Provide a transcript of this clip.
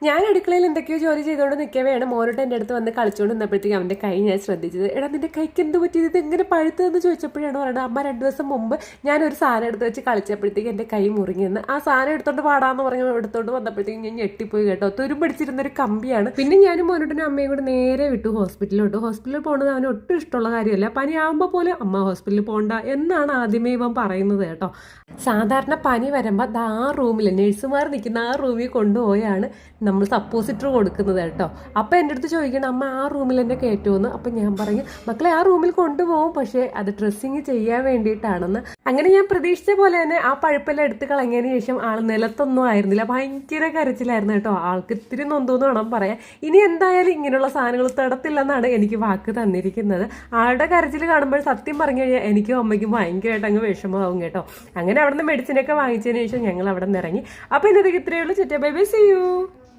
ഞാൻ അടുക്കളയിൽ എന്തൊക്കെയോ ജോലി ചെയ്തുകൊണ്ട് നിൽക്കവെയാണ് മോനോട്ട് എൻ്റെ അടുത്ത് വന്ന് കളിച്ചുകൊണ്ട് നിന്നപ്പോഴത്തേക്കും അവൻ്റെ കൈ ഞാൻ ശ്രദ്ധിച്ചത്. എടാ നിന്റെ കൈക്ക് എന്ത് പറ്റിയത്, ഇത് എങ്ങനെ പഴുത്തതെന്ന് ചോദിച്ചപ്പോഴാണ് പറയുന്നത് അമ്മ 2 ദിവസം മുമ്പ് ഞാനൊരു സാധനം എടുത്ത് വെച്ച് കളിച്ചപ്പോഴത്തേക്ക് എൻ്റെ കൈ മുറിഞ്ഞെന്ന്. ആ സാധനം എടുത്തോണ്ട് പാടാന്ന് പറഞ്ഞ് എടുത്തോണ്ട് വന്നപ്പോഴത്തേക്കും ഞാൻ ഞെട്ടിപ്പോയി കേട്ടോ. തുരുമ്പടിച്ചിരുന്നൊരു കമ്പിയാണ്. പിന്നെ ഞാനും മോനോട്ടിനും അമ്മയും കൂടെ നേരെ വിട്ടു ഹോസ്പിറ്റലിലോട്ട്. ഹോസ്പിറ്റലിൽ പോകുന്നത് അവന് ഒട്ടും ഇഷ്ടമുള്ള കാര്യമല്ല. പനിയാകുമ്പോൾ പോലും അമ്മ ഹോസ്പിറ്റലിൽ പോകണ്ട എന്നാണ് ആദ്യമേ ഇവൻ പറയുന്നത് കേട്ടോ. സാധാരണ പനി വരുമ്പോൾ ആ റൂമിൽ നഴ്സുമാർ നിൽക്കുന്ന ആ റൂമിൽ കൊണ്ടുപോയാണ് നമ്മൾ സപ്പോസിറ്റർ കൊടുക്കുന്നത് കേട്ടോ. അപ്പം എൻ്റെ അടുത്ത് ചോദിക്കണം അമ്മ ആ റൂമിൽ എന്നെ കയറ്റുമെന്ന്. അപ്പം ഞാൻ പറയും മക്കളെ ആ റൂമിൽ കൊണ്ടുപോകും, പക്ഷേ അത് ഡ്രസ്സിങ് ചെയ്യാൻ വേണ്ടിയിട്ടാണെന്ന്. അങ്ങനെ ഞാൻ പ്രതീക്ഷിച്ച പോലെ തന്നെ ആ പഴുപ്പെല്ലാം എടുത്ത് കളഞ്ഞതിന് ശേഷം ആൾ നിലത്തൊന്നും ആയിരുന്നില്ല, ഭയങ്കര കരച്ചിലായിരുന്നു കേട്ടോ. ആൾക്ക് ഇത്തിരി നൊന്തോന്ന് വേണം പറയാൻ. ഇനി എന്തായാലും ഇങ്ങനെയുള്ള സാധനങ്ങൾ തടത്തില്ലെന്നാണ് എനിക്ക് വാക്ക് തന്നിരിക്കുന്നത്. ആളുടെ കരച്ചിൽ കാണുമ്പോൾ സത്യം പറഞ്ഞു കഴിഞ്ഞാൽ എനിക്കും അമ്മയ്ക്കും ഭയങ്കരമായിട്ട് അങ്ങ് വിഷമമാവും കേട്ടോ. അങ്ങനെ അവിടെ നിന്ന് മെഡിസിനൊക്കെ വാങ്ങിച്ചതിന് ശേഷം ഞങ്ങൾ അവിടെ നിന്ന് ഇറങ്ങി. അപ്പോൾ ഇന്നത്തേക്ക് ഇത്രയേ ഉള്ളൂ. Bye bye, see U.